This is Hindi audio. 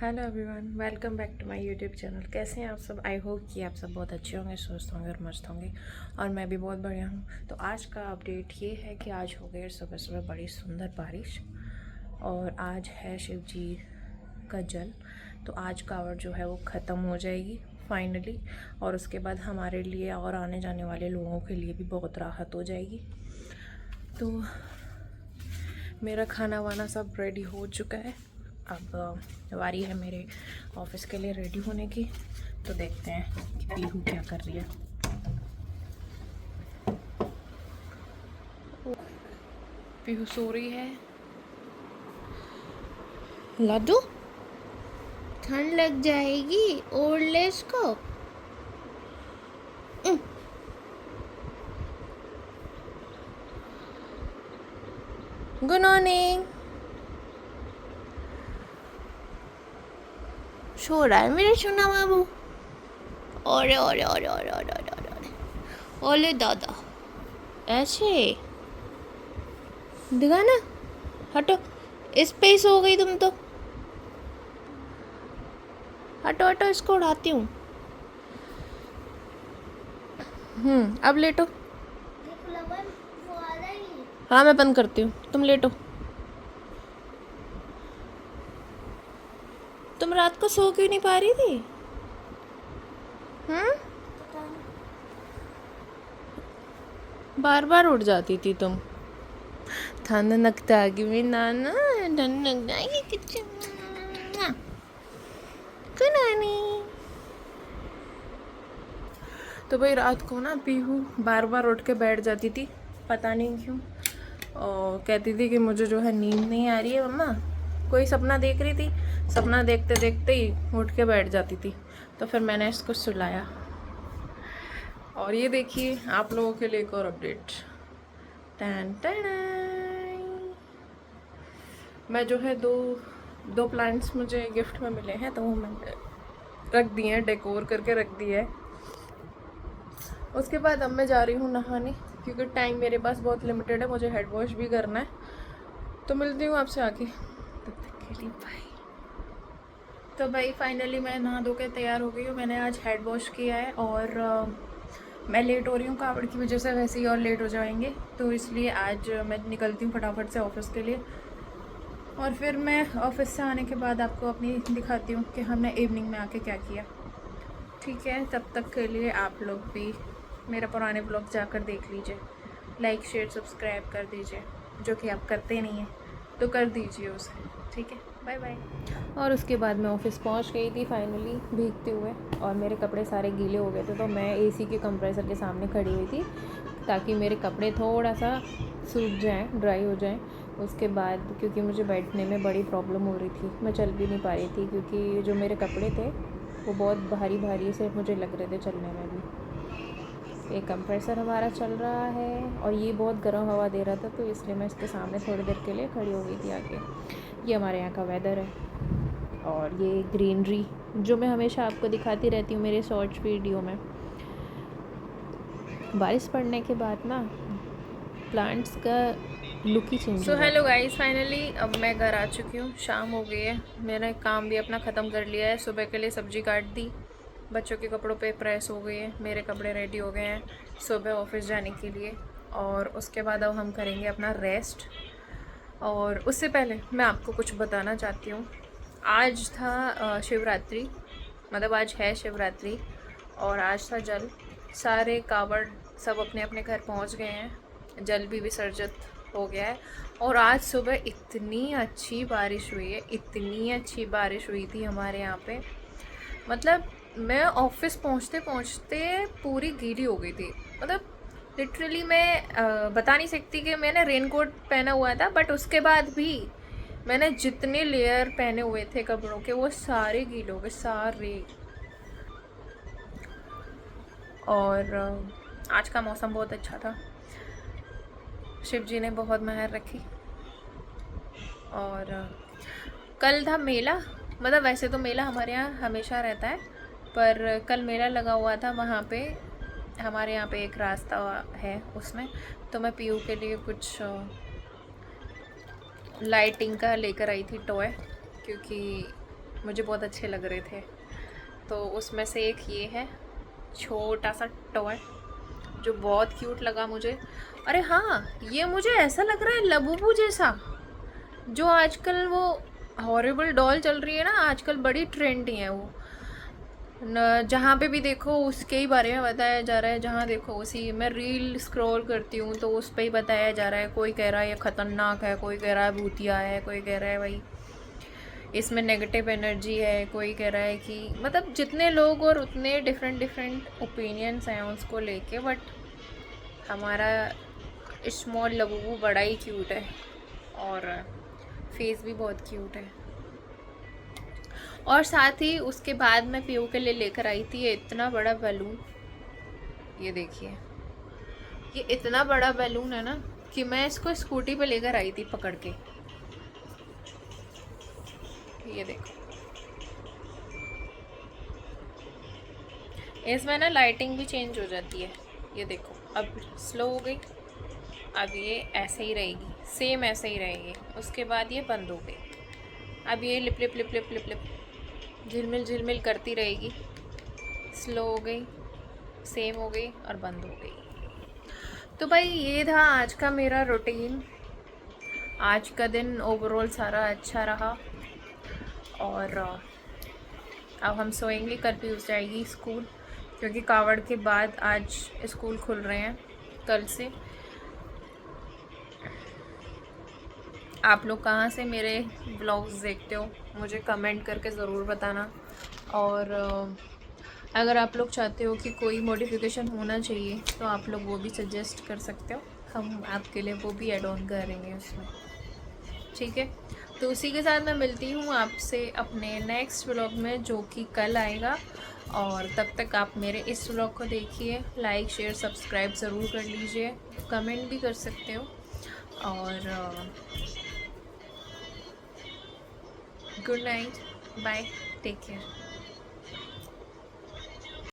Hello everyone, welcome back to my YouTube channel. कैसे हैं आप सब? आई होप कि आप सब बहुत अच्छे होंगे, स्वस्थ होंगे और मस्त होंगे, और मैं भी बहुत बढ़िया हूँ। तो आज का अपडेट ये है कि आज हो गई सुबह सुबह बड़ी सुंदर बारिश, और आज है शिव जी का जल। तो आज कावड़ जो है वो ख़त्म हो जाएगी फाइनली, और उसके बाद हमारे लिए और आने जाने वाले लोगों के लिए भी बहुत राहत हो जाएगी। तो मेरा खाना वाना सब रेडी हो चुका है। अब वारी है मेरे ऑफिस के लिए रेडी होने की। तो देखते हैं कि पीहू क्या कर रही है। पीहू सो रही है। लाडू, ठंड लग जाएगी, ओढ़ ले इसको। Good morning. सो रहा है मेरा सोना बाबू। ओरे ओरे ओरे ओरे ओरे ओरे ओरे ओले दादा, ऐसे दिखा ना। हटो, इस पे ही सो गई तुम तो। हटो हटो, इसको उड़ाती हूँ। अब लेटो। हाँ, मैं बंद करती हूँ, तुम लेटो। तुम रात को सो क्यों नहीं पा रही थी? बार बार उठ जाती थी तुम। ठंड लगता है कि नाना, ठंड लग जाएगी किचन। नानी। तो भाई रात को ना पीहू बार बार उठ के बैठ जाती थी, पता नहीं क्यों। और कहती थी कि मुझे जो है नींद नहीं आ रही है मम्मा। कोई सपना देख रही थी, सपना देखते देखते ही उठ के बैठ जाती थी। तो फिर मैंने इसको सुलाया। और ये देखिए आप लोगों के लिए एक और अपडेट। Ton ton. मैं जो है दो प्लांट्स मुझे गिफ्ट में मिले हैं, तो वो मैंने रख दिए हैं, डेकोर करके रख दिए है। उसके बाद अब मैं जा रही हूँ नहाने, क्योंकि टाइम मेरे पास बहुत लिमिटेड है, मुझे हेड वॉश भी करना है। तो मिलती हूँ आपसे आके, तब तक के लिए बाय। तो भाई फाइनली मैं नहा धो के तैयार हो गई हूँ। मैंने आज हेड वॉश किया है, और मैं लेट हो रही हूँ कावड़ की वजह से, वैसे ही और लेट हो जाएंगे। तो इसलिए आज मैं निकलती हूँ फटाफट से ऑफिस के लिए, और फिर मैं ऑफिस से आने के बाद आपको अपनी दिखाती हूँ कि हमने इवनिंग में आके क्या किया। ठीक है, तब तक के लिए आप लोग भी मेरा पुराने ब्लॉग जाकर देख लीजिए, लाइक शेयर सब्सक्राइब कर दीजिए, जो कि आप करते नहीं हैं, तो कर दीजिए उसे। ठीक है, बाय बाय। और उसके बाद मैं ऑफिस पहुंच गई थी फाइनली, भीगते हुए, और मेरे कपड़े सारे गीले हो गए थे। तो मैं एसी के कंप्रेसर के सामने खड़ी हुई थी, ताकि मेरे कपड़े थोड़ा सा सूख जाएं, ड्राई हो जाएं। उसके बाद क्योंकि मुझे बैठने में बड़ी प्रॉब्लम हो रही थी, मैं चल भी नहीं पा रही थी, क्योंकि जो मेरे कपड़े थे वो बहुत भारी भारी से मुझे लग रहे थे चलने में भी। एक कंप्रेसर हमारा चल रहा है, और ये बहुत गर्म हवा दे रहा था, तो इसलिए मैं इसके सामने थोड़ी देर के लिए खड़ी हो गई थी आके। ये हमारे यहाँ का वेदर है, और ये ग्रीनरी जो मैं हमेशा आपको दिखाती रहती हूँ मेरे शॉर्ट्स वीडियो में। बारिश पड़ने के बाद ना प्लांट्स का लुक ही चेंज हो जाता है। हेलो गाइस, फाइनली अब मैं घर आ चुकी हूँ। शाम हो गई है, मैंने काम भी अपना ख़त्म कर लिया है। सुबह के लिए सब्जी काट दी, बच्चों के कपड़ों पे प्रेस हो गई है, मेरे कपड़े रेडी हो गए हैं सुबह ऑफिस जाने के लिए। और उसके बाद अब हम करेंगे अपना रेस्ट। और उससे पहले मैं आपको कुछ बताना चाहती हूँ। आज था शिवरात्रि, मतलब आज है शिवरात्रि, और आज था जल। सारे कावड़ सब अपने अपने घर पहुँच गए हैं, जल भी विसर्जित हो गया है। और आज सुबह इतनी अच्छी बारिश हुई है, इतनी अच्छी बारिश हुई थी हमारे यहाँ पे, मतलब मैं ऑफिस पहुँचते पहुँचते पूरी गीली हो गई थी। मतलब लिटरली मैं बता नहीं सकती कि मैंने रेनकोट पहना हुआ था, बट उसके बाद भी मैंने जितने लेयर पहने हुए थे कपड़ों के वो सारे गीले हो गए, सारे। और आज का मौसम बहुत अच्छा था, शिव जी ने बहुत मेहर रखी। और कल था मेला, मतलब वैसे तो मेला हमारे यहाँ हमेशा रहता है, पर कल मेला लगा हुआ था वहाँ पे। हमारे यहाँ पे एक रास्ता है उसमें, तो मैं पीयू के लिए कुछ लाइटिंग का लेकर आई थी टॉय, क्योंकि मुझे बहुत अच्छे लग रहे थे। तो उसमें से एक ये है छोटा सा टॉय जो बहुत क्यूट लगा मुझे। अरे हाँ, ये मुझे ऐसा लग रहा है लबूबू जैसा, जो आजकल वो हॉरिबल डॉल चल रही है ना, आजकल बड़ी ट्रेंडी है वो न, जहाँ पे भी देखो उसके ही बारे में बताया जा रहा है। जहाँ देखो उसी, मैं रील स्क्रॉल करती हूँ तो उस पर ही बताया जा रहा है। कोई कह रहा है ये ख़तरनाक है, कोई कह रहा है भूतिया है, कोई कह रहा है भाई इसमें नेगेटिव एनर्जी है, कोई कह रहा है कि मतलब जितने लोग और उतने डिफरेंट डिफरेंट ओपिनियंस हैं उसको लेके। बट हमारा स्मॉल लबूबू बड़ा ही क्यूट है और फेस भी बहुत क्यूट है। और साथ ही उसके बाद मैं पीयू के लिए लेकर आई थी ये इतना बड़ा बैलून। ये देखिए, ये इतना बड़ा बैलून है ना कि मैं इसको स्कूटी पे लेकर आई थी पकड़ के। ये देखो, इसमें ना लाइटिंग भी चेंज हो जाती है। ये देखो, अब स्लो हो गई, अब ये ऐसे ही रहेगी, सेम ऐसे ही रहेगी। उसके बाद ये बंद हो गई, अब ये lip lip lip lip lip lip झिलमिल झिलमिल करती रहेगी। स्लो हो गई, सेम हो गई और बंद हो गई। तो भाई ये था आज का मेरा रूटीन। आज का दिन ओवरऑल सारा अच्छा रहा। और अब हम सोएंगे, कल भी हो जाएगी स्कूल, क्योंकि कावड़ के बाद आज स्कूल खुल रहे हैं कल से। आप लोग कहाँ से मेरे व्लॉग्स देखते हो मुझे कमेंट करके ज़रूर बताना। और अगर आप लोग चाहते हो कि कोई मॉडिफिकेशन होना चाहिए तो आप लोग वो भी सजेस्ट कर सकते हो, हम आपके लिए वो भी ऐड ऑन करेंगे उसमें। ठीक है, तो उसी के साथ मैं मिलती हूँ आपसे अपने नेक्स्ट व्लॉग में, जो कि कल आएगा। और तब तक आप मेरे इस व्लॉग को देखिए, लाइक शेयर सब्सक्राइब ज़रूर कर लीजिए, कमेंट भी कर सकते हो। और good night, bye, take care.